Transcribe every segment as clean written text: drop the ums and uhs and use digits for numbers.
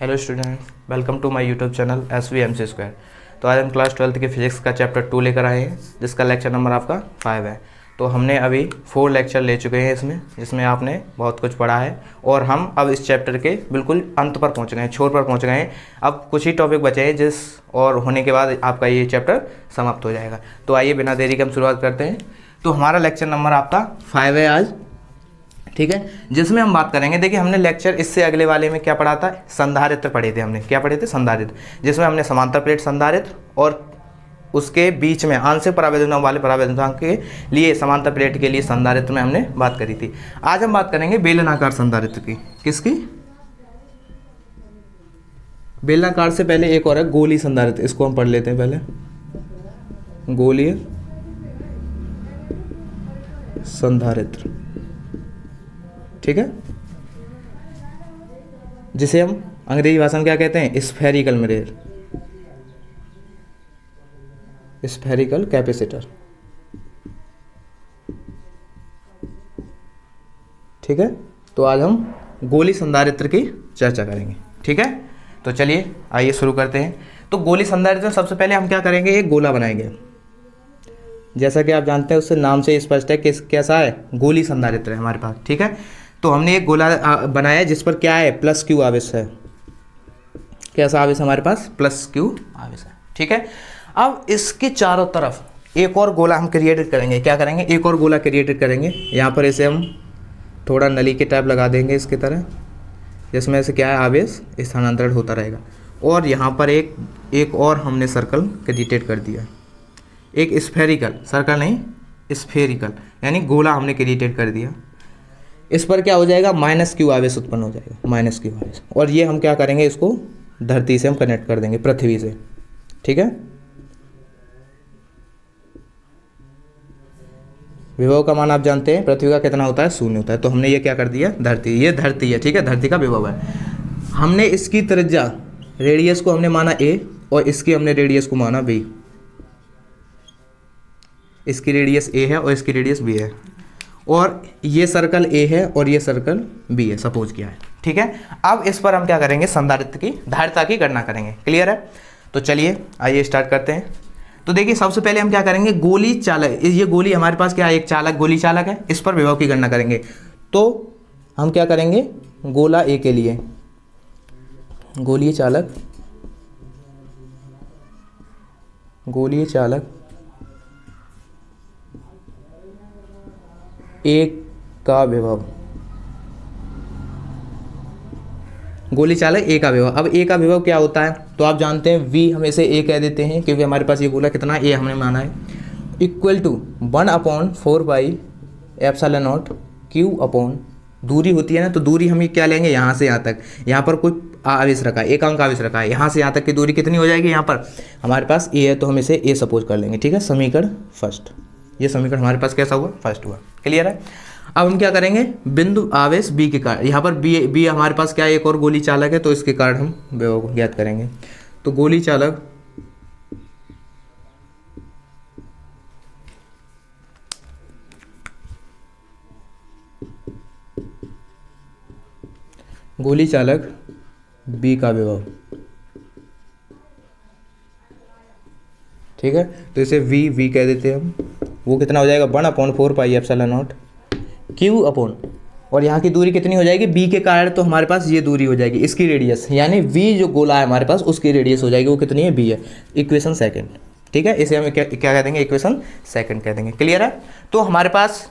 Hello student, welcome to my YouTube channel SVMC square. तो आज हम क्लास 12th के फिजिक्स का चैप्टर 2 लेकर आए हैं, जिसका लेक्चर नंबर आपका 5 है। तो हमने अभी 4 लेक्चर ले चुके हैं इसमें, जिसमें आपने बहुत कुछ पढ़ा है और हम अब इस चैप्टर के बिल्कुल अंत पर पहुंच गए हैं, छोर पर पहुंच गए हैं। अब कुछ ही टॉपिक बचे हैं जिस और होने के बाद आपका ये चैप्टर समाप्त हो जाएगा। तो आइए बिना देरी के हम शुरुआत करते हैं। तो हमारा लेक्चर नंबर आपका 5 है आज, ठीक है, जिसमें हम बात करेंगे। देखिए, हमने लेक्चर इससे अगले वाले में क्या पढ़ा था, संधारित्र पढ़े थे। हमने क्या पढ़े थे, संधारित्र, जिसमें हमने समांतर प्लेट संधारित्र और उसके बीच में आंशिक परावैद्युतांक वाले परावैद्युतांक के लिए समांतर प्लेट के लिए संधारित्र में हमने बात करी थी। आज हम बात करेंगे बेलनाकार संधारित्र की। किसकी? बेलनाकार से पहले एक और है गोलीय संधारित्र, इसको हम पढ़ लेते हैं पहले। गोलीय संधारित्र, ठीक है, जिसे हम अंग्रेजी भाषा में क्या कहते हैं, स्फेरिकल मिरर, स्फेरिकल कैपेसिटर, ठीक है। तो आज हम गोलीय संधारित्र की चर्चा करेंगे, ठीक है। तो चलिए आइए शुरू करते हैं। तो गोलीय संधारित्र में सबसे पहले हम क्या करेंगे, एक गोला बनाएंगे। जैसा कि आप जानते हैं, उससे नाम से स्पष्ट है कि कैसा है, गोलीय संधारित्र है हमारे पास, ठीक है। तो हमने एक गोला बनाया जिस पर क्या है, प्लस क्यू आवेश है। कैसा आवेश हमारे पास, प्लस क्यू आवेश है, ठीक है। अब इसके चारों तरफ एक और गोला हम क्रिएट करेंगे। क्या करेंगे, एक और गोला क्रिएट करेंगे। यहाँ पर इसे हम थोड़ा नली के टाइप लगा देंगे इसकी तरह, जिसमें से क्या है, आवेश स्थानांतरण होता रहेगा। और यहाँ पर एक और हमने सर्कल क्रिएट कर दिया, एक स्फेरिकल, सर्कल नहीं स्फेरिकल, यानी गोला हमने क्रिएट कर दिया। इस पर क्या हो जाएगा, माइनस क्यू आवेश उत्पन्न हो जाएगा, माइनस क्यू आवेश। और ये हम क्या करेंगे, इसको धरती से हम कनेक्ट कर देंगे, पृथ्वी से, ठीक है। विभव का मान आप जानते हैं, पृथ्वी का कितना होता है, 0 होता है। तो हमने ये क्या कर दिया, धरती, ये धरती है, ठीक है, धरती का विभव है। हमने इसकी त्रिज्या, रेडियस को हमने माना a और इसकी हमने रेडियस को माना b। इसकी रेडियस a है और इसकी रेडियस b है, और ये सर्कल A है और ये सर्कल B है, सपोज किया है, ठीक है। अब इस पर हम क्या करेंगे, संधारित्र की धारिता की गणना करेंगे। क्लियर है? तो चलिए आइए स्टार्ट करते हैं। तो देखिए, सबसे पहले हम क्या करेंगे, गोली चालक, ये गोली हमारे पास क्या है, एक चालक, गोली चालक है, इस पर विभव की गणना करेंगे। तो हम क्या करेंगे, गोला A के लिए गोलीय चालक, गोलीय चालक एक का विभव, गोली चालक ए का विभव। अब ए का विभव क्या होता है, तो आप जानते हैं V हम इसे ए कह देते हैं, क्योंकि हमारे पास ये गोला कितना है, ए हमने माना है, इक्वल टू 1/4πε0 Q अपॉन, दूरी होती है ना, तो दूरी हम ये क्या लेंगे, यहाँ से यहाँ तक, यहाँ पर कोई आवेश रखा है, एक अंक आवेश रखा है, यहाँ से यहाँ तक की दूरी कितनी हो जाएगी, यहाँ पर हमारे पास ए है, तो हम इसे ए सपोज कर लेंगे, ठीक है। समीकरण फर्स्ट, ये समीकरण हमारे पास कैसा हुआ, फर्स्ट हुआ। क्लियर है? अब हम क्या करेंगे, बिंदु आवेश बी के कारण, यहाँ पर बी हमारे पास क्या है, एक और गोली चालक है, तो इसके कारण हम विभव को ज्ञात करेंगे। तो गोली चालक बी का विभव, ठीक है। तो इसे वी कह देते हैं हम। वो कितना हो जाएगा, 1/4πε0 Q अपॉन, और यहाँ की दूरी कितनी हो जाएगी, B के कारण, तो हमारे पास ये दूरी हो जाएगी, इसकी रेडियस, यानी V जो गोला है हमारे पास, उसकी रेडियस हो जाएगी, वो कितनी है, B है। इक्वेशन सेकंड, ठीक है, इसे हम क्या कह देंगे, इक्वेशन सेकंड कह देंगे। क्लियर है? तो हमारे पास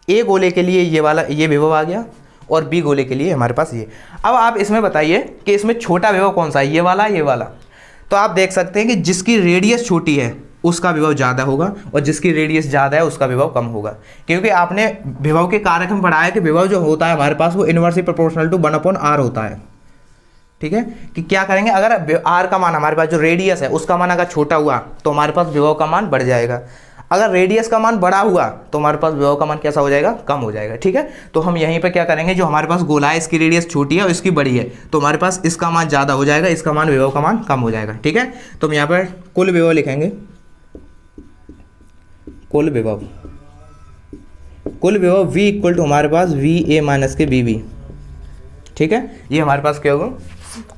A गोले के लिए ये वाला, ये विभव आ गया, और B गोले के लिए हमारे पास ये। अब आप इसमें बताइए कि इसमें छोटा विभव कौन सा है, ये वाला, ये वाला। तो आप देख सकते हैं कि जिसकी रेडियस छोटी है उसका विभव ज़्यादा होगा, और जिसकी रेडियस ज़्यादा है उसका विभव कम होगा, क्योंकि आपने विभव के कारक में पढ़ा है कि विभव जो होता है हमारे पास, वो इनवर्सली प्रोपोर्शनल टू 1/r होता है, ठीक है। कि क्या करेंगे, अगर r का मान, हमारे पास जो रेडियस है उसका मान अगर छोटा हुआ तो हमारे पास विभव का मान बढ़ जाएगा, अगर रेडियस का मान बड़ा हुआ तो हमारे पास विभव का मान कैसा हो जाएगा, कम हो जाएगा, ठीक है। तो हम यहीं पे क्या करेंगे, जो हमारे पास गोला है इसकी रेडियस छोटी है और इसकी बड़ी है, तो हमारे पास इसका मान ज़्यादा हो जाएगा, इसका मान, विभव का मान कम हो जाएगा, ठीक है। तो हम यहाँ पर कुल विभव लिखेंगे, कुल विभव, कुल विभव V इक्वल टू हमारे पास VA माइनस के BB, ठीक है। ये हमारे पास क्या होगा,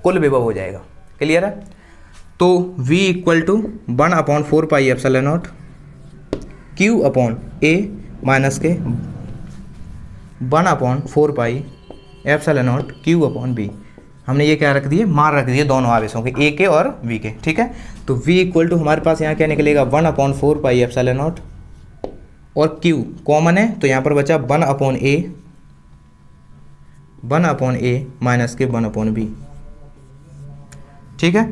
कुल विभव हो जाएगा। क्लियर है? तो V equal to 1/4πε0 Q upon A minus के 1/4πε0 Q अपॉन B। हमने ये क्या रख दिए, मान रख दिए दोनों आवेशों के, A के और V के। ठीक है, तो V इक्वल टू हमारे पास यहाँ क्या निकलेगा 1/4πε0 और Q कॉमन है तो यहाँ पर बचा 1/A माइनस के 1/B। ठीक है,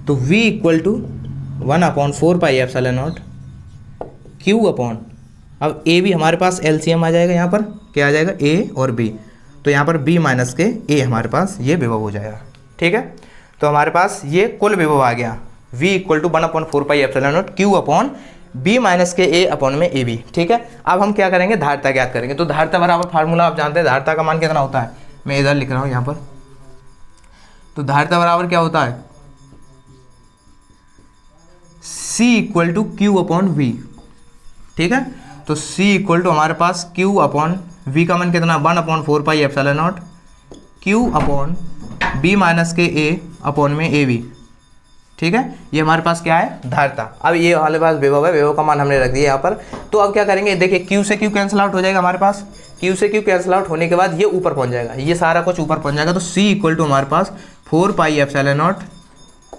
तो V equal to 1/4πε0 Q upon, अब A भी हमारे पास LCM आ जाएगा, यहाँ पर क्या आ जाएगा A और B, तो यहाँ पर B माइनस के A हमारे पास ये विभव हो जाएगा। ठीक है, तो हमारे पास ये कुल विभव आ गया V equal to 1/4πε0 Q upon B minus के A अपॉन में AB। ठीक है, अब हम क्या करेंगे, धारिता ज्ञात करेंगे। तो धारिता बराबर फार्मूला आप जानते हैं, धारिता का मान कितना होता है, मैं इधर लिख रहा हूँ यहाँ पर। तो धारिता बराबर क्या होता है, C equal to Q upon V। ठीक है, तो C इक्वल टू हमारे पास Q अपॉन V का मान कितना 1/4πε0 Q अपॉन B माइनस के A अपॉन में AB। ठीक है, ये हमारे पास क्या है, धारिता। अब ये हमारे पास विभव है, विभव का मान हमने रख दिया यहाँ पर। तो अब क्या करेंगे, देखिए Q से Q कैंसिल आउट हो जाएगा हमारे पास, Q से Q कैंसिल आउट होने के बाद ये ऊपर पहुँच जाएगा, ये सारा कुछ ऊपर पहुँच जाएगा। तो C इक्वल टू हमारे पास 4πε0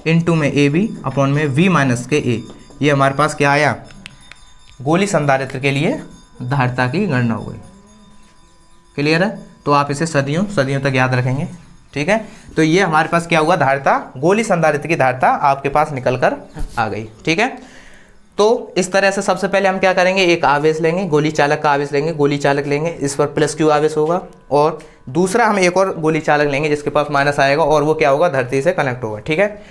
इंटू में AB अपॉन में V माइनस के A। ये हमारे पास क्या आया, गोली संधारित्र के लिए धारिता की गणना हो गई। क्लियर है? तो आप इसे सदियों तक याद रखेंगे। ठीक है, तो ये हमारे पास क्या हुआ, धारिता, गोली संधारित्र की धारिता आपके पास निकल कर आ गई। ठीक है, तो इस तरह से सबसे पहले हम क्या करेंगे, एक आवेश लेंगे, गोली चालक का आवेश लेंगे, गोली चालक लेंगे, इस पर प्लस Q आवेश होगा, और दूसरा हम एक और गोली चालक लेंगे जिसके पास माइनस आएगा, और वो क्या होगा, धरती से कनेक्ट होगा। ठीक है,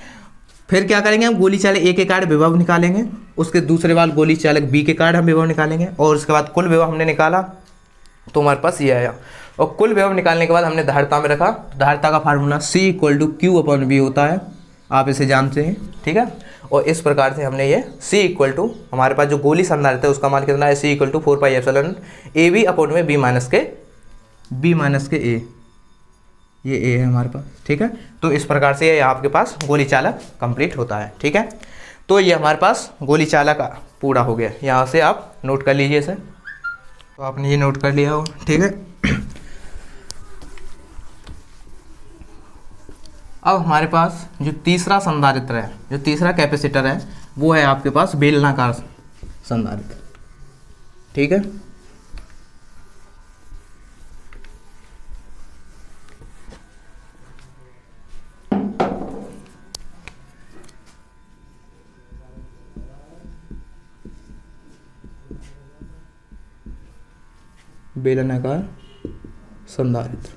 फिर क्या करेंगे, हम गोली चालक A के कारण विभव निकालेंगे, उसके दूसरे बार गोली चालक B के कारण हम विभव निकालेंगे, और उसके बाद कुल विभव हमने निकाला तो हमारे पास ये आया। और कुल विभव निकालने के बाद हमने धारिता में रखा, धारिता का formula C equal to Q upon B होता है, आप इसे जानते हैं। ठीक है, और इस प्रकार से हमने ये C इक्वल टू, हमारे पास जो गोली संधारित्र है उसका मान कितना है, C equal to 4πε AB upon में B माइनस के A, ये A है हमारे पास। ठीक है, तो इस प्रकार से ये आपके पास गोली चालक कंप्लीट होता है। ठीक है, तो ये हमारे पास गोली चालक पूरा हो गया, यहाँ से आप नोट कर लीजिए इसे। तो आपने ये नोट कर लिया हो। ठीक है, अब हमारे पास जो तीसरा संधारित्र है, जो तीसरा कैपेसिटर है, वो है आपके पास बेलनाकार संधारित्र। ठीक है, बेलनाकार संधारित्र।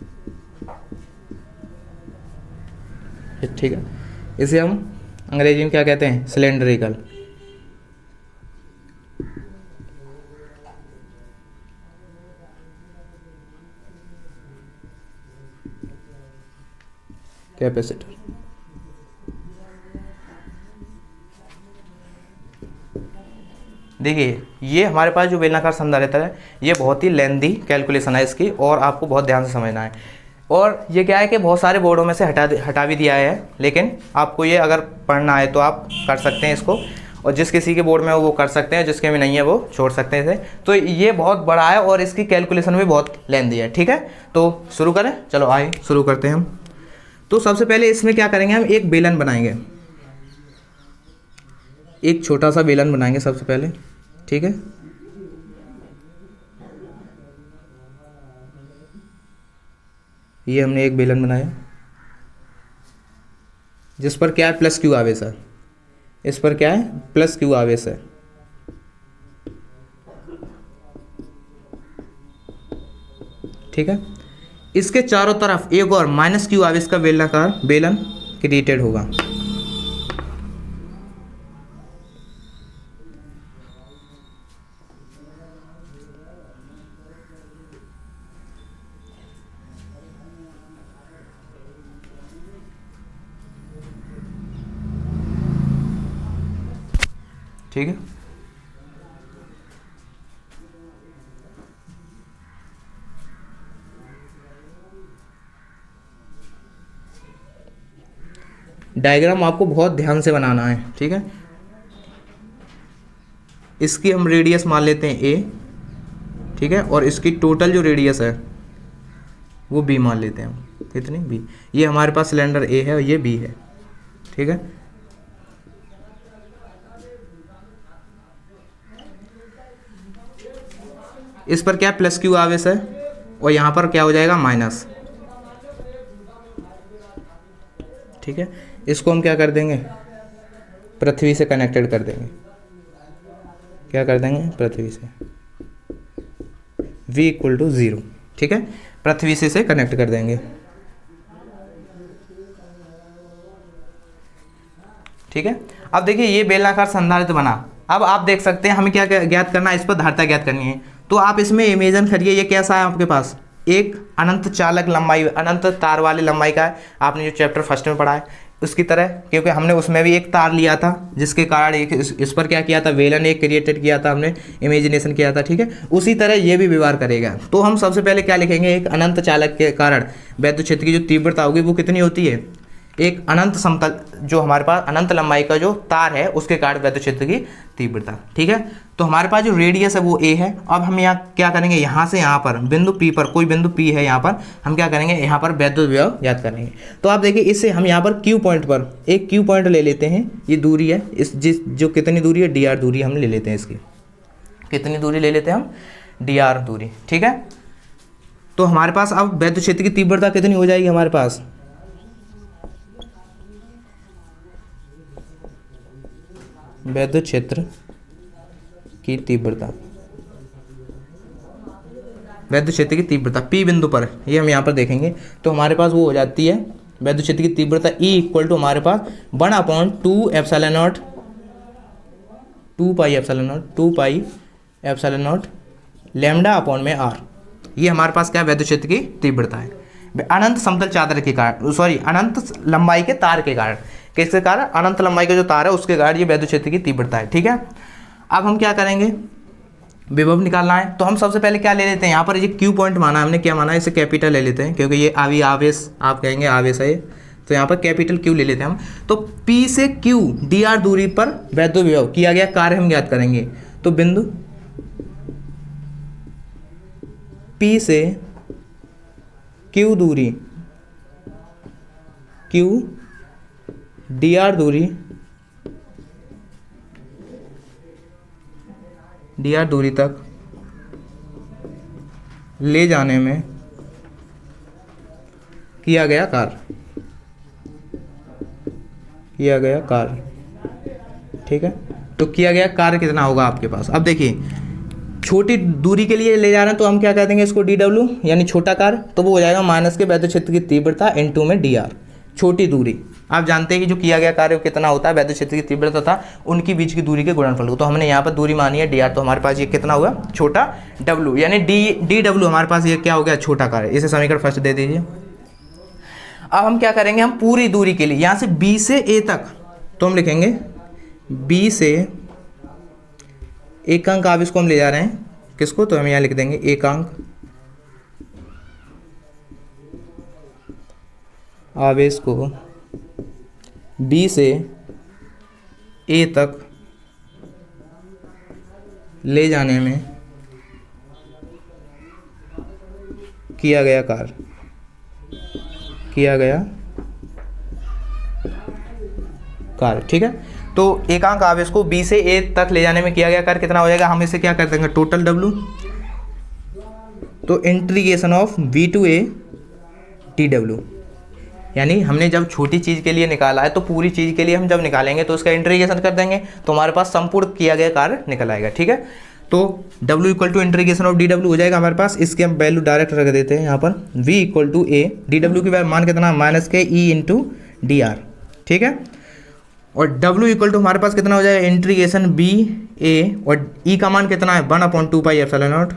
ठीक है, इसे हम अंग्रेजी में क्या कहते हैं, सिलेंड्रिकल। कैपेसिटर। देखिए, ये हमारे पास जो बेलनाकार संधारित्र है, ये बहुत ही लेंदी कैलकुलेशन है इसकी, और आपको बहुत ध्यान से समझना है। और ये क्या है कि बहुत सारे बोर्डों में से हटा भी दिया है, लेकिन आपको ये अगर पढ़ना है तो आप कर सकते हैं इसको, और जिस किसी के बोर्ड में हो वो कर सकते हैं, जिसके भी नहीं है वो छोड़ सकते हैं इसे। तो ये बहुत बड़ा है और इसकी कैलकुलेशन भी बहुत लेंदी है। ठीक है, तो शुरू करें, चलो आइए शुरू करते हैं हम। तो सबसे पहले इसमें क्या करेंगे, हम एक बेलन बनाएंगे, एक छोटा सा बेलन बनाएंगे सबसे पहले। ठीक है, ये हमने एक बेलन बनाया जिस पर क्या है, प्लस Q आवेश है, इस पर क्या है, प्लस Q आवेश है। ठीक है, इसके चारों तरफ एक और माइनस Q आवेश का बेलनाकार बेलन क्रिएटेड होगा। ठीक है, डायग्राम आपको बहुत ध्यान से बनाना है, ठीक है। इसकी हम रेडियस मान लेते हैं ए, ठीक है, और इसकी टोटल जो रेडियस है वो बी मान लेते हैं हम। कितनी? बी। ये हमारे पास सिलेंडर ए है और ये बी है, ठीक है। इस पर क्या प्लस क्यू आवेश है और यहाँ पर क्या हो जाएगा माइनस, ठीक है। इसको हम क्या कर देंगे, पृथ्वी से कनेक्टेड कर देंगे। क्या कर देंगे? पृथ्वी से। v इक्वल टू 0, ठीक है, पृथ्वी से कनेक्ट कर देंगे, ठीक है। अब देखिए ये बेलनाकार संधारित्र बना। अब आप देख सकते हैं हमें क्या ज्ञात करना है, इस पर धारिता ज्ञात करनी है। तो आप इसमें इमेजन करिए, ये कैसा है आपके पास, एक अनंत चालक लंबाई, अनंत तार वाली लंबाई का है। आपने जो चैप्टर फर्स्ट में पढ़ा है उसकी तरह, क्योंकि हमने उसमें भी एक तार लिया था जिसके कारण एक इस पर क्या किया था, वेलन एक क्रिएटेड किया था, हमने इमेजिनेशन किया था, ठीक है। उसी तरह ये भी व्यवहार करेगा। तो हम सबसे पहले क्या लिखेंगे, एक अनंत चालक के कारण वैद्युत क्षेत्र की जो तीव्रता होगी वो कितनी होती है, एक अनंत समतल जो हमारे पास अनंत लंबाई का जो तार है उसके कारण वैद्युत क्षेत्र की तीव्रता, ठीक है। तो हमारे पास जो रेडियस है वो ए है। अब हम यहाँ क्या करेंगे, यहाँ से यहाँ पर बिंदु पी पर, कोई बिंदु पी है यहाँ पर, हम क्या करेंगे, यहाँ पर वैद्युत विभव ज्ञात करेंगे। तो आप देखिए इससे हम यहाँ पर क्यू पॉइंट पर एक क्यू पॉइंट ले लेते हैं। ये दूरी है, इस जो कितनी दूरी है, डी आर दूरी हम ले लेते हैं। इसकी कितनी दूरी ले लेते हैं हम, डी आर दूरी, ठीक है। तो हमारे पास अब वैद्युत क्षेत्र की तीव्रता कितनी हो जाएगी हमारे पास, वैद्युत क्षेत्र की तीव्रता, वैद्युत क्षेत्र की तीव्रता P बिंदु पर, ये हम यहाँ पर देखेंगे। तो हमारे पास वो हो जाती है वैद्युत क्षेत्र की तीव्रता E इक्वल टू हमारे पास 1/2 epsilon not, 2 pi epsilon not lambda upon में R। ये हमारे पास क्या वैद्युत क्षेत्र की तीव्रता है अनंत समतल चादर के कारण, सॉरी अनंत लंबाई के तार के कारण। किसके कारण? अनंत लंबाई का जो तार है उसके कारण ये वैद्युत क्षेत्र की तीव्रता है, ठीक है। अब हम क्या करेंगे, विभव निकालना है। तो हम सबसे पहले क्या ले लेते हैं, यहाँ पर ये क्यू पॉइंट माना हमने, क्या माना है, इसे कैपिटल ले लेते हैं क्योंकि ये आवेश, आप कहेंगे आवेश है, तो यहाँ पर कैपिटल क्यू ले लेते हैं हम। तो P से Q डी आर दूरी पर वैद्युत विभव किया गया कार्य हम ज्ञात करेंगे। तो बिंदु P से Q दूरी, Q डी आर दूरी, डी आर दूरी तक ले जाने में किया गया कार्य, ठीक है। तो किया गया कार्य कितना होगा आपके पास। अब देखिए छोटी दूरी के लिए ले जा रहे हैं तो हम क्या कह देंगे इसको, डी डब्ल्यू यानी छोटा कार्य। तो वो हो जाएगा माइनस के वैद्युत क्षेत्र की तीव्रता इनटू में डी आर, छोटी दूरी। आप जानते हैं कि जो किया गया कार्य कितना होता है, वैद्युत क्षेत्र की तीव्रता था उनकी बीच की दूरी के गुणनफल को। तो हमने यहाँ पर दूरी मानी है डी आर, तो हमारे पास ये कितना हुआ, छोटा डब्ल्यू, यानी डी डब्ल्यू हमारे पास ये क्या हो गया, छोटा कार्य। इसे समीकरण फर्स्ट दे दीजिए। अब हम क्या करेंगे, हम पूरी दूरी के लिए यहाँ से बी से ए तक, तो हम लिखेंगे बी से एकांक आवेश को हम ले जा रहे हैं, किसको, तो हम यहाँ लिख देंगे एकांक आवेश को बी से ए तक ले जाने में किया गया कार्य, ठीक है। तो एकांक आवेश को बी से ए तक ले जाने में किया गया कार्य कितना हो जाएगा, हम इसे क्या कर देंगे, टोटल डब्ल्यू। तो integration of B to A T W, यानी हमने जब छोटी चीज़ के लिए निकाला है तो पूरी चीज़ के लिए हम जब निकालेंगे तो उसका इंटीग्रेशन कर देंगे तो हमारे पास संपूर्ण किया गया कार्य निकल आएगा, ठीक है। तो W equal to integration of D W हो जाएगा हमारे पास। इसके हम वैल्यू डायरेक्ट रख देते हैं यहाँ पर, V equal to A, D W की मान कितना, माइनस के E इंटू डी आर, ठीक है। और W इक्वल टू हमारे पास कितना हो जाएगा, इंटीग्रेशन बी ए, और E का मान कितना है, 1/2 pi epsilon not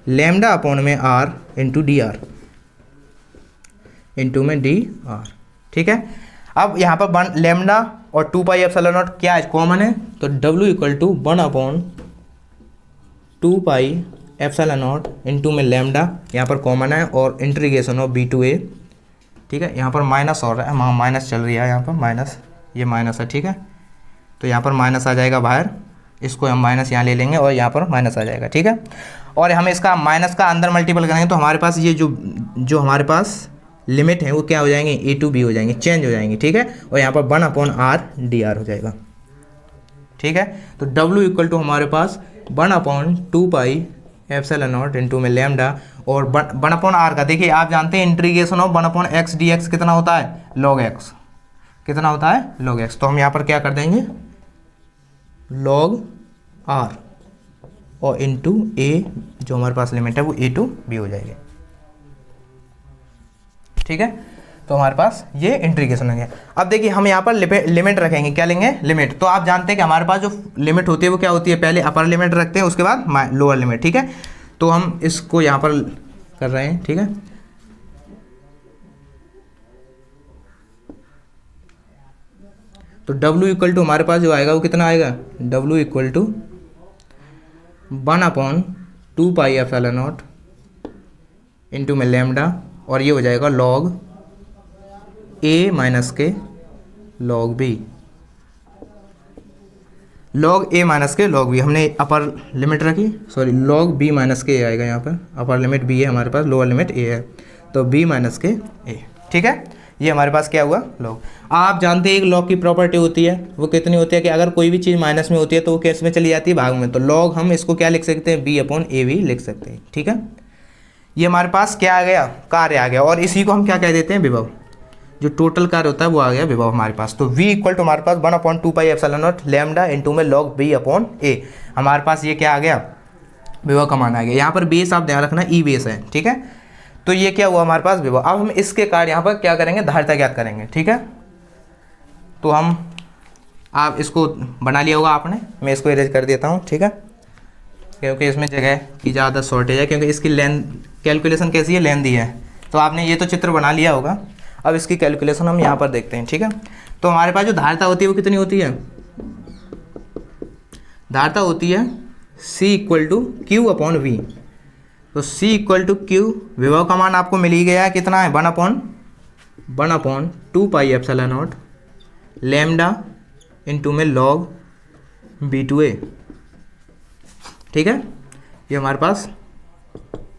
lambda upon में R into D R, into में डी आर, ठीक है। अब यहाँ पर लैम्डा और 2 पाई एप्सिलॉन नॉट क्या है, कॉमन है। तो W equal to 1/2 pi epsilon naught into में लैम्डा यहाँ पर कॉमन है, और integration of B to A, ठीक है, यहाँ पर माइनस हो रहा है, हाँ माइनस चल रही है यहाँ पर माइनस, ये माइनस है, ठीक है। तो यहाँ पर माइनस आ जाएगा बाहर, इसको हम माइनस यहाँ ले लेंगे और यहाँ पर माइनस आ जाएगा, ठीक है। और हम इसका माइनस का अंदर मल्टीपल करेंगे तो हमारे पास ये जो हमारे पास लिमिट है वो क्या हो जाएंगे, ए टू बी हो जाएंगे, चेंज हो जाएंगे, ठीक है। और यहाँ पर 1/r हो जाएगा, ठीक है। तो W इक्वल टू हमारे पास 1/2 एप्सिलॉन नॉट इंटू में लैम्डा, और 1/r का देखिए आप जानते हैं इंटीग्रेशन ऑफ 1/x dx कितना होता है, log x, कितना होता है, log x। तो हम यहाँ पर क्या कर देंगे, log r और इंटू a जो हमारे पास लिमिट है वो a टू b हो जाएगी, ठीक है। तो हमारे पास ये इंटीग्रेशन हो गया। अब देखिए हम यहाँ पर लिमिट रखेंगे, क्या लेंगे, लिमिट। तो आप जानते हैं कि हमारे पास जो लिमिट होती है वो क्या होती है, पहले अपर लिमिट रखते हैं उसके बाद लोअर लिमिट, ठीक है। तो हम इसको यहाँ पर कर रहे हैं, ठीक है। तो W इक्वल टू हमारे पास जो आएगा वो कितना आएगा, W equal to 1/2 epsilon naught into में लैम्डा, और ये हो जाएगा log a माइनस के log b, log a minus के log b। हमने अपर लिमिट रखी, सॉरी log b माइनस के आएगा यहाँ पर, अपर लिमिट b है हमारे पास, लोअर लिमिट a है, तो b माइनस के a, ठीक है। ये हमारे पास क्या हुआ, log। आप जानते हैं एक log की प्रॉपर्टी होती है, वो कितनी होती है कि अगर कोई भी चीज़ माइनस में होती है तो वो किस में चली जाती है, भाग में। तो log हम इसको क्या लिख सकते हैं, b/a भी लिख सकते हैं, ठीक है। ये हमारे पास क्या आ गया, कार्य आ गया, और इसी को हम क्या कह देते हैं, विभव। जो टोटल कार्य होता है वो आ गया विभव हमारे पास। तो v इक्वल टू हमारे पास 1/2 एप्सिलॉन नॉट लैम्डा इंटू में log b/a, हमारे पास ये क्या आ गया, विभव का मान आ गया। यहाँ पर बेस आप ध्यान रखना ई बेस है, ठीक है। तो ये क्या हुआ हमारे पास, विभव। अब हम इसके कार्य यहाँ पर क्या करेंगे, धारिता ज्ञात करेंगे, ठीक है। तो हम, आप इसको बना लिया होगा आपने, मैं इसको इरेज कर देता हूँ, ठीक है, क्योंकि इसमें जगह की ज़्यादा शॉर्टेज है, क्योंकि इसकी लेंथ कैलकुलेशन कैसी है, लेंथी है। तो आपने ये तो चित्र बना लिया होगा, अब इसकी कैलकुलेशन हम यहाँ पर देखते हैं, ठीक है। तो हमारे पास जो धारिता होती है वो कितनी होती है, धारिता होती है C इक्वल टू Q/V। तो C इक्वल टू Q, विभव का मान आपको मिल ही गया है, कितना है, 1/2 एप्सिलॉन नॉट लैम्डा इंटू में log b/a, ठीक है। ये हमारे पास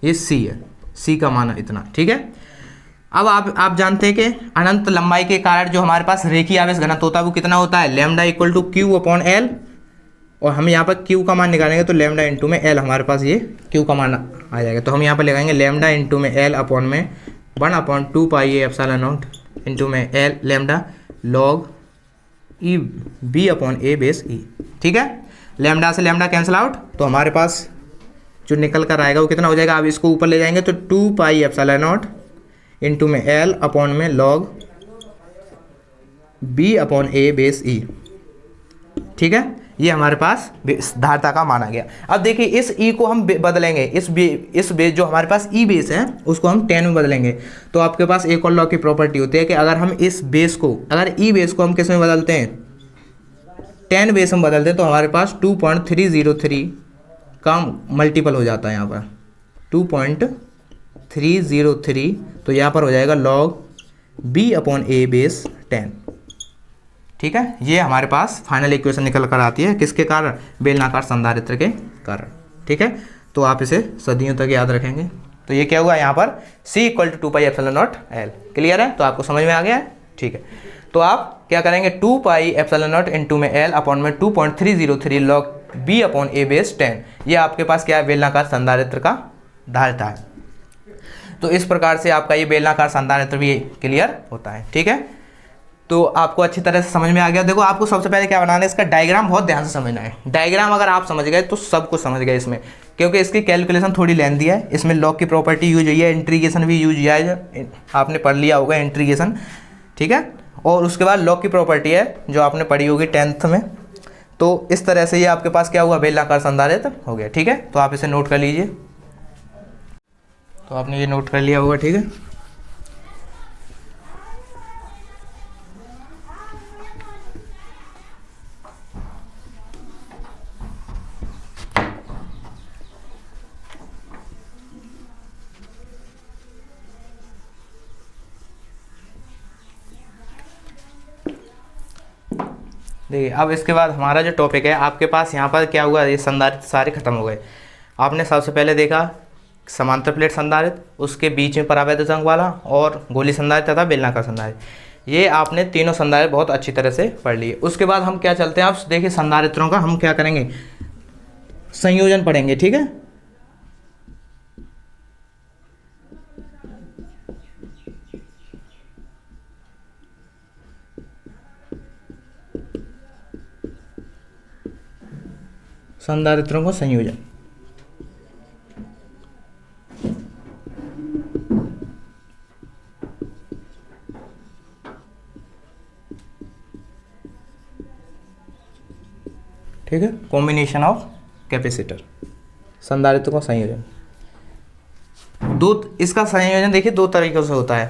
ये C है, C का मान है इतना, ठीक है। अब आप जानते हैं कि अनंत लंबाई के कारण जो हमारे पास रेखीय आवेश घनत्व होता है वो कितना होता है, लैम्डा इक्वल टू Q/L, और हम यहाँ पर Q का मान निकालेंगे तो लैम्डा इंटू में L, हमारे पास ये Q का मान आ जाएगा। तो हम यहाँ पर लगाएंगे लैम्डा इंटू में L अपॉन में 1/2 एप्सिलॉन नॉट इंटू में L lambda log e b/a base e, ठीक है। लैम्डा से लैम्डा कैंसिल आउट, तो हमारे पास जो निकल कर आएगा वो कितना हो जाएगा, अब इसको ऊपर ले जाएंगे तो 2 एप्सिलॉन नॉट इंटू में L अपॉन में log b/a बेस e, ठीक है। ये हमारे पास धारिता का मान आ गया। अब देखिए इस E को हम बदलेंगे, इस बेस जो हमारे पास E बेस है उसको हम 10 में बदलेंगे। तो आपके पास एक और लॉ की प्रॉपर्टी होती है कि अगर हम इस बेस को, अगर E बेस को हम किस में बदलते हैं, 10 बेस में बदलते हैं, तो हमारे पास 2.303 का मल्टीपल हो जाता है यहाँ पर 2.303। तो यहाँ पर हो जाएगा log b/a बेस 10, ठीक है। ये हमारे पास फाइनल इक्वेशन निकल कर आती है, किसके कारण, बेलनाकार संधारित्र के कारण, ठीक है। तो आप इसे सदियों तक याद रखेंगे। तो ये क्या हुआ यहाँ पर, C equal to 2 epsilon naught L, clear है। तो आपको समझ में आ गया है, ठीक है। तो आप क्या करेंगे, 2 एप्सिलॉन नॉट इंटू में L अपॉन में 2.303 log b/a बेस 10, ये आपके पास क्या है, बेलनाकार संधारित्र का धारिता है। तो इस प्रकार से आपका ये बेलनाकार संधारित्र भी क्लियर होता है, ठीक है। तो आपको अच्छी तरह से समझ में आ गया। देखो आपको सबसे पहले क्या बनाना है, इसका डायग्राम बहुत ध्यान से समझना है। डायग्राम अगर आप समझ गए तो सब कुछ समझ गए इसमें, क्योंकि इसकी कैलकुलेशन थोड़ी लेंथी है। इसमें लॉग की प्रॉपर्टी यूज हुई है, इंटीग्रेशन भी यूज किया है, आपने पढ़ लिया होगा इंटीग्रेशन, ठीक है। और उसके बाद लॉग की प्रॉपर्टी है जो आपने पढ़ी होगी 10th में। तो इस तरह से ये आपके पास क्या हुआ, बेलनाकार संधारित्र हो गया, ठीक है। तो आप इसे नोट कर लीजिए। तो आपने ये नोट कर लिया होगा, ठीक है। देखिए अब इसके बाद हमारा जो टॉपिक है, आपके पास यहाँ पर क्या हुआ, ये संधारित्र सारे खत्म हो गए। आपने सबसे पहले देखा समांतर प्लेट संधारित्र, उसके बीच में परावैद्युतांक वाला, और गोली संधारित्र तथा बेलनाकार संधारित्र। ये आपने तीनों संधारित्र बहुत अच्छी तरह से पढ़ लिए। उसके बाद हम क्या चलते हैं, आप देखिए संधारित्रों का हम क्या करेंगे, संयोजन पढ़ेंगे, ठीक है। संधारित्रों का संयोजन, ठीक है, कॉम्बिनेशन ऑफ कैपेसिटर, संधारित्र का संयोजन। इसका संयोजन देखिए दो तरीकों से होता है,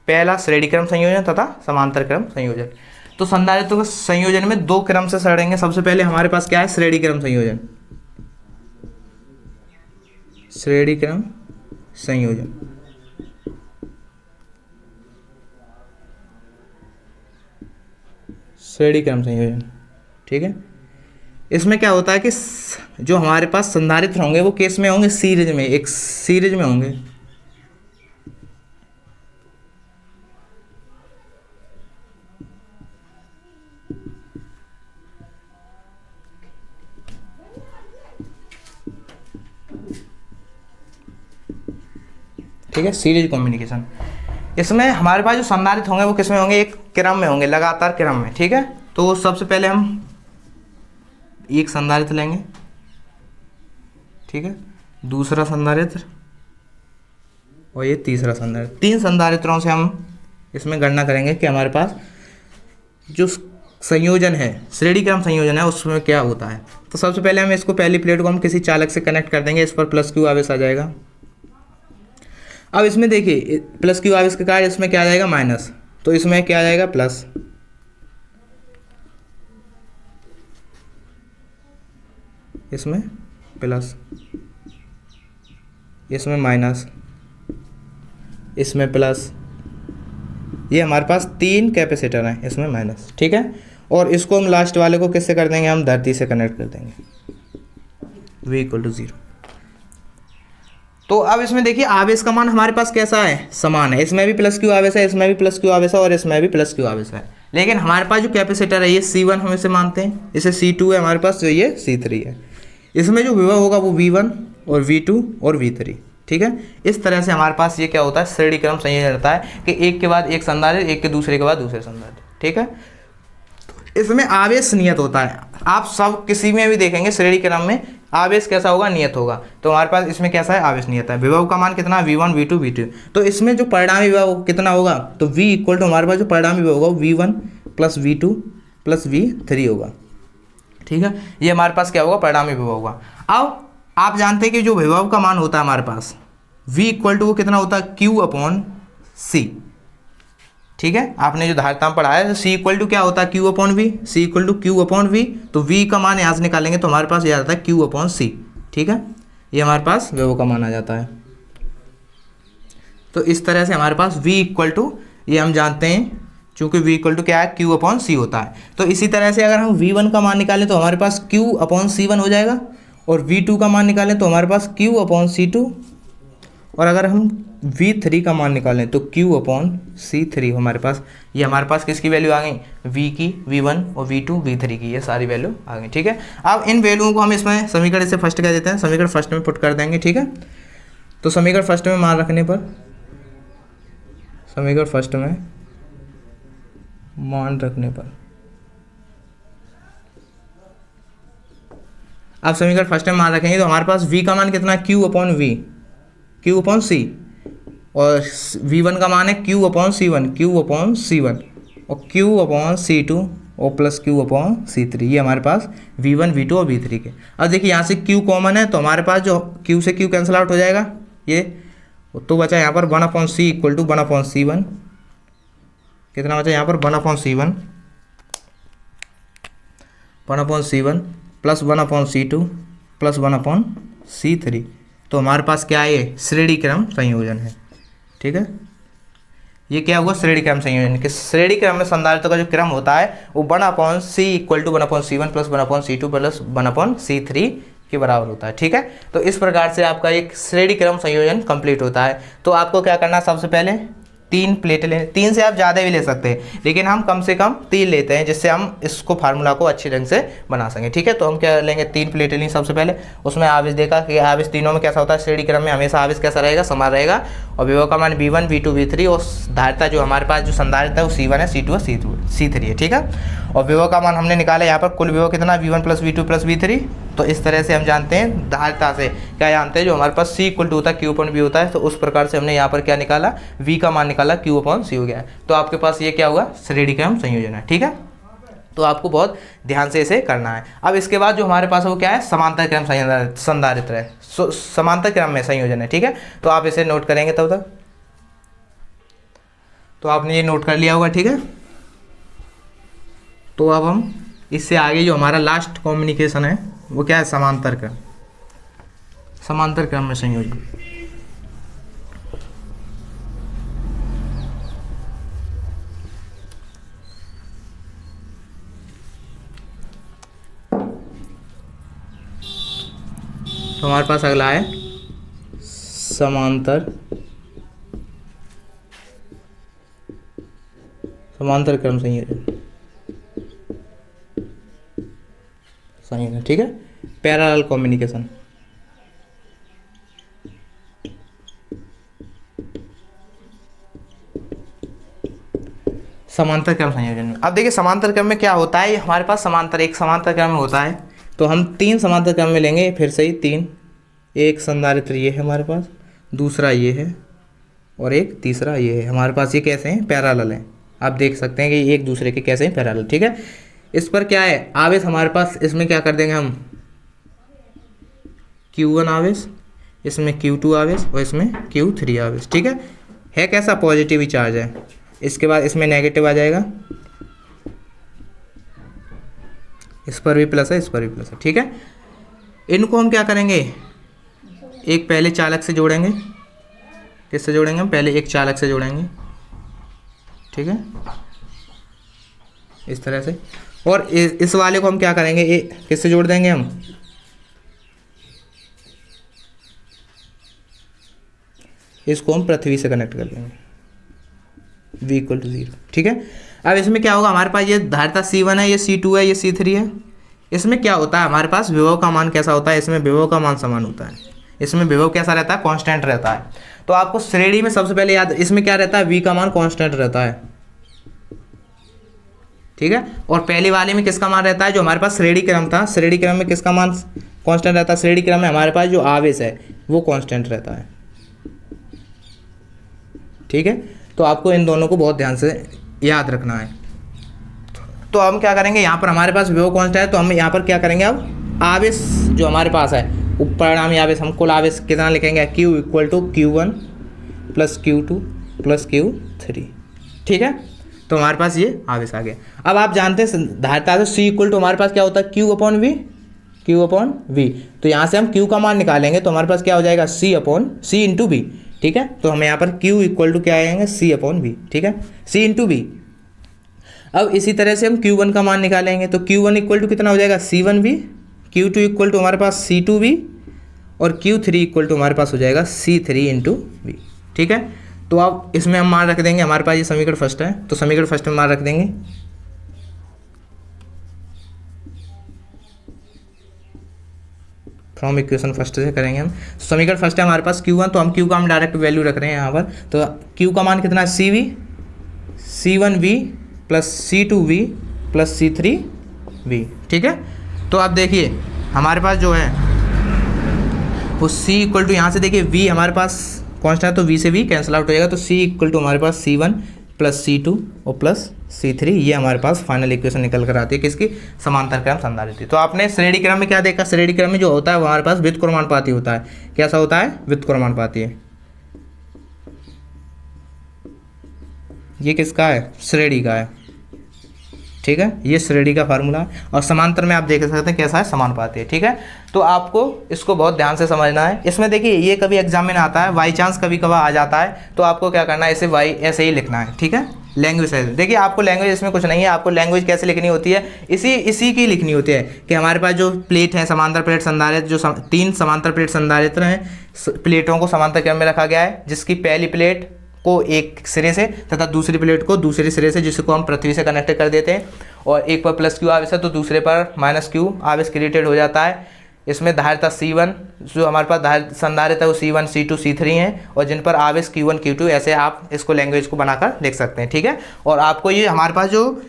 पहला श्रेणी क्रम संयोजन तथा समांतर क्रम संयोजन। तो संधारित्र के संयोजन में दो क्रम से सड़ेंगे। सबसे पहले हमारे पास क्या है, श्रेणी क्रम संयोजन, श्रेणी क्रम संयोजन। श्रेणी क्रम संयोजन, ठीक है। इसमें क्या होता है कि जो हमारे पास संधारित्र होंगे वो केस में होंगे, सीरीज में, एक सीरीज में होंगे। ठीक है, सीरीज कॉम्बिनेशन। इसमें हमारे पास जो संधारित्र होंगे वो किस में होंगे, एक क्रम में होंगे, लगातार क्रम में, ठीक है। तो सबसे पहले हम एक संधारित्र लेंगे, ठीक है, दूसरा संधारित्र और ये तीसरा संधारित्र। तीन संधारित्रों से हम इसमें गणना करेंगे कि हमारे पास जो संयोजन है, श्रेणी क्रम संयोजन है, उसमें क्या होता है। तो सबसे पहले हम इसको, पहली प्लेट को हम किसी चालक से कनेक्ट कर देंगे, इस पर प्लस क्यू आवेश आ जाएगा। अब इसमें देखिए प्लस क्यू आवेश के कारण इसमें क्या आ जाएगा, माइनस, तो इसमें क्या आ जाएगा, प्लस। इसमें प्लस, इसमें माइनस, इसमें प्लस। ये हमारे पास तीन कैपेसिटर हैं, इसमें माइनस, ठीक है। और इसको हम लास्ट वाले को किससे कर देंगे, हम धरती से कनेक्ट कर देंगे, V = 0। तो अब इसमें देखिए आवेश का मान हमारे पास कैसा है, समान है। इसमें भी प्लस क्यू आवेश है, इसमें भी प्लस क्यू आवेश है, और इसमें भी प्लस क्यू आवेश है। लेकिन हमारे पास जो कैपेसिटर है ये C1 हम इसे मानते हैं, इसे C2 है हमारे पास, जो ये C3 है। इसमें जो विभव होगा वो V1 और V2 और V3, ठीक है। इस तरह से हमारे पास ये क्या होता है, श्रेणी क्रम संयोजन रहता है कि एक के बाद एक संधारित्र, एक के दूसरे के बाद दूसरे संधारित्र, ठीक है। इसमें आवेश नियत होता है। आप सब किसी में भी देखेंगे श्रेणी क्रम में आवेश कैसा होगा, नियत होगा। तो हमारे पास इसमें कैसा है, आवेश नियत है। विभव का मान कितना, V1 V2 V2। तो इसमें जो परिणामी विभव कितना होगा, तो V = हमारे पास जो परिणामी विभव होगा V1 + V2 + V3 होगा, ठीक है। ये हमारे पास क्या होगा, परिणामी विभव होगा। अब आप जानते हैं कि जो विभव का मान होता है हमारे पास V = वो कितना होता है, Q/C, ठीक है। आपने जो धारिता में पढ़ा है, तो C = क्या होता है, Q/V, C = Q/V। तो V का मान यहाँ से निकालेंगे तो हमारे पास ये आता है Q/C, ठीक है। ये हमारे पास विभव का मान आ जाता है। तो इस तरह से हमारे पास V = ये हम जानते हैं, चूँकि V = क्या है, Q/C होता है। तो इसी तरह से अगर हम V1 का मान निकालें तो हमारे पास Q/C1 हो जाएगा, और V2 का मान निकालें तो हमारे पास Q/C2, और अगर हम V3 का मान निकालें तो Q/C3 हमारे पास। ये हमारे पास किसकी वैल्यू आ गई, V की, V1 और V2 V3 की, ये सारी वैल्यू आ गई, ठीक है। अब इन वैल्यूओं को हम इसमें समीकरण से फर्स्ट कह देते हैं, समीकरण फर्स्ट में पुट कर देंगे, ठीक है। तो समीकरण फर्स्ट में मान रखने पर, समीकरण फर्स्ट में मान रखने पर, अब समीकरण फर्स्ट में मान रखेंगे तो हमारे पास V का मान कितना है, Q/C, और V1 का मान है Q/C1, और Q/C2 और प्लस Q/C3। ये हमारे पास V1 V2 और V3 के। अब देखिए यहाँ से Q कॉमन है तो हमारे पास जो Q से Q कैंसिल आउट हो जाएगा, ये तो बचा यहाँ पर 1/C = 1/C1। कितना बचा यहाँ पर, 1/C1 plus 1/C2 plus 1/C3। तो हमारे पास क्या है, ये श्रेणी क्रम संयोजन है, ठीक है। ये क्या हुआ, श्रेणी क्रम संयोजन। कि श्रेणी क्रम में संधारित्र का जो क्रम होता है वो 1/c equal to 1/c1 plus 1/c2 plus 1/c3 के बराबर होता है। ठीक है, तो इस प्रकार से आपका एक श्रेणी क्रम संयोजन कंप्लीट होता है। तो आपको क्या करना है, सबसे पहले 3 प्लेटें लें, 3 से आप ज़्यादा भी ले सकते हैं, लेकिन हम कम से कम 3 लेते हैं, जिससे हम इसको फार्मूला को अच्छे ढंग से बना सकें। ठीक है, तो हम क्या लेंगे, 3 प्लेटें लें सबसे पहले। उसमें आवेश देखा कि आवेश तीनों में कैसा होता है, श्रेणी क्रम में हमेशा आवेश कैसा रहेगा, समान रहेगा। और विभव का मान V1 V2 V3, और धारिता जो हमारे पास जो संधारिता है वो C1 है, C2 है, C3 है। ठीक है, और विभव का मान हमने निकाला यहाँ पर, कुल विभव कितना, V1 plus V2 plus V3। तो इस तरह से हम जानते हैं धारिता से, क्या जानते हैं, जो हमारे पास C इक्वल टू होता है Q/V होता है। तो उस प्रकार से हमने यहाँ पर क्या निकाला, V का मान निकाला, Q/C हो गया है। तो आपके पास ये क्या हुआ, श्रेणी क्रम संयोजन है। ठीक है, तो आपको बहुत ध्यान से इसे करना है। अब इसके बाद जो हमारे पास है वो क्या है, समांतर क्रम संधारित्र है, समांतर क्रम में संयोजन है। ठीक है, तो आप इसे नोट करेंगे तब तक। तो आपने ये नोट कर लिया होगा। ठीक है, तो अब हम इससे आगे जो हमारा लास्ट कॉम्युनिकेशन है वो क्या है, समांतर क्रम, समांतर क्रम में संयोजन। तो हमारे पास अगला है समांतर क्रम संयोजन। ठीक है, पैरेलल कम्युनिकेशन। समांतर क्रम संयोजन में अब देखिए, समांतर क्रम में क्या होता है, हमारे पास एक समांतर क्रम में होता है। तो हम 3 समांतर क्रम में लेंगे, फिर से ही 3, एक संधारित्र ये है हमारे पास, दूसरा ये है, और एक तीसरा ये है। हमारे पास ये कैसे हैं, पैरेलल हैं। आप देख सकते हैं कि एक दूसरे के कैसे हैं, पैरेलल। ठीक है, इस पर क्या है, आवेश हमारे पास, इसमें क्या कर देंगे हम, Q1 आवेश, इसमें Q2 आवेश, और इसमें Q3 आवेश। ठीक है कैसा, पॉजिटिव ही चार्ज है। इसके बाद इसमें नेगेटिव आ जाएगा, इस पर भी प्लस है, इस पर भी प्लस है। ठीक है, इनको हम क्या करेंगे, एक पहले चालक से जोड़ेंगे। किससे जोड़ेंगे हम, पहले एक चालक से जोड़ेंगे। ठीक है, इस तरह से। और इस वाले को हम क्या करेंगे, किससे जोड़ देंगे हम, इसको हम पृथ्वी से कनेक्ट कर लेंगे, V = 0। ठीक है, अब इसमें क्या होगा, हमारे पास ये धारिता C1 है, ये C2 है, ये C3 है। इसमें क्या होता है, हमारे पास विभव का मान कैसा होता है, इसमें विभव का मान समान होता है। इसमें विभव कैसा रहता है, कांस्टेंट रहता है। तो आपको श्रेणी में सबसे पहले याद, इसमें क्या रहता है, V का मान कांस्टेंट रहता है। ठीक है, और पहले वाले में किसका मान रहता है, जो हमारे पास श्रेणी क्रम था, श्रेणी क्रम में किसका मान कांस्टेंट रहता है, श्रेणी क्रम में हमारे पास जो आवेश है वो कांस्टेंट रहता है। ठीक है, तो आपको इन दोनों को बहुत ध्यान से याद रखना है। तो हम क्या करेंगे, यहाँ पर हमारे पास विभव कांस्टेंट है, तो हम यहाँ पर क्या करेंगे, अब आवेश जो हमारे पास है, परिणामी आवेश, हम कुल आवेश कितना लिखेंगे, Q = Q1 plus Q2 plus Q3। ठीक है, तो हमारे पास ये आवेश आ गया। अब आप जानते हैं धारिता से C = हमारे पास क्या होता है, Q/V। तो यहाँ से हम Q का मान निकालेंगे, तो हमारे पास क्या हो जाएगा, C × V। ठीक है, तो हम यहाँ पर Q = क्या आएंगे, C/V। ठीक है, C × V। अब इसी तरह से हम Q1 का मान निकालेंगे, तो Q1 = कितना हो जाएगा, C1V। Q2 = हमारे पास C2V, और Q3 = हमारे पास हो जाएगा C3 × V। ठीक है, तो अब इसमें हम मान रख देंगे, हमारे पास ये समीकरण फर्स्ट है, तो समीकरण फर्स्ट में मान रख देंगे। फ्रॉम इक्वेशन फर्स्ट से करेंगे हम। समीकरण फर्स्ट है हमारे पास Q1, तो हम Q का हम डायरेक्ट वैल्यू रख रहे हैं यहाँ पर। तो Q का मान कितना है, C1V plus C2V plus C3V। ठीक है, तो अब देखिए हमारे पास जो है वो C = यहाँ से देखिए V हमारे पास कांस्टेंट है, तो V से V कैंसिल आउट हो जाएगा। तो C = हमारे पास C1 प्लस C2 और प्लस C3, ये हमारे पास फाइनल इक्वेशन निकल कर आती है किसकी, समांतर क्रम संधारित्र। तो आपने श्रेणी क्रम में क्या देखा, श्रेणी क्रम में जो होता है वो हमारे पास व्युत्क्रमानुपाती होता है। कैसा होता है, व्युत्क्रमानुपाती है। ये किसका है, श्रेणी का है। ठीक है, ये श्रेणी का फार्मूला है। और समांतर में आप देख सकते हैं कैसा है, समानुपाती है। ठीक है, तो आपको इसको बहुत ध्यान से समझना है। इसमें देखिए ये कभी एग्जाम में ना आता है, बाई चांस कभी कभार आ जाता है, तो आपको क्या करना है, इसे वाई ऐसे ही लिखना है। ठीक है, लैंग्वेज है, देखिए आपको लैंग्वेज इसमें कुछ नहीं है, आपको लैंग्वेज कैसे लिखनी होती है, इसी की लिखनी होती है कि हमारे पास जो प्लेट है, समांतर प्लेट संधारित्र, जो 3 समांतर प्लेट संधारित्र हैं, प्लेटों को समांतर क्रम में रखा गया है, जिसकी पहली प्लेट को एक सिरे से तथा दूसरी प्लेट को दूसरे सिरे से, जिसको हम पृथ्वी से कनेक्ट कर देते हैं, और एक पर प्लस क्यू आवेश है तो दूसरे पर माइनस क्यू आवेश क्रिएटेड हो जाता है। इसमें धारिता C1, जो हमारे पास संधारिता है वो C1, C2, C3 हैं, और जिन पर आवेश Q1, Q2, ऐसे आप इसको लैंग्वेज को बनाकर लिख सकते हैं। ठीक है, और आपको ये हमारे पास जो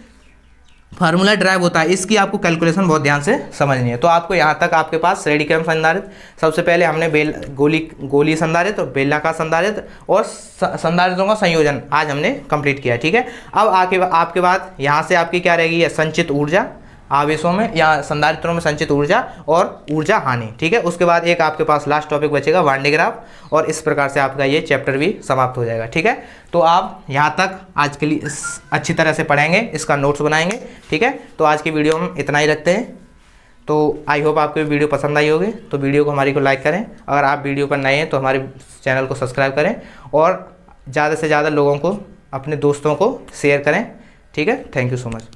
फार्मूला ड्राइव होता है, इसकी आपको कैलकुलेशन बहुत ध्यान से समझनी है। तो आपको यहाँ तक आपके पास श्रेणी क्रम संधारित्र, सबसे पहले हमने गोली संधारित्र, बेलनाकार संधारित्र और संधारित्रों का संयोजन आज हमने कंप्लीट किया। ठीक है, अब आपके बाद यहाँ से आपकी क्या रहेगी, है संचित ऊर्जा आवेशों में या संधारित्रों में संचित ऊर्जा और ऊर्जा हानि। ठीक है, उसके बाद एक आपके पास लास्ट टॉपिक बचेगा वान डे ग्राफ, और इस प्रकार से आपका ये चैप्टर भी समाप्त हो जाएगा। ठीक है, तो आप यहाँ तक आज के लिए अच्छी तरह से पढ़ेंगे, इसका नोट्स बनाएंगे। ठीक है, तो आज की वीडियो में इतना ही रखते हैं। तो आई होप आपको वीडियो पसंद आई होगी, तो वीडियो को हमारी को लाइक करें। अगर आप वीडियो पर नए हैं तो हमारे चैनल को सब्सक्राइब करें, और ज़्यादा से ज़्यादा लोगों को, अपने दोस्तों को शेयर करें। ठीक है, थैंक यू सो मच।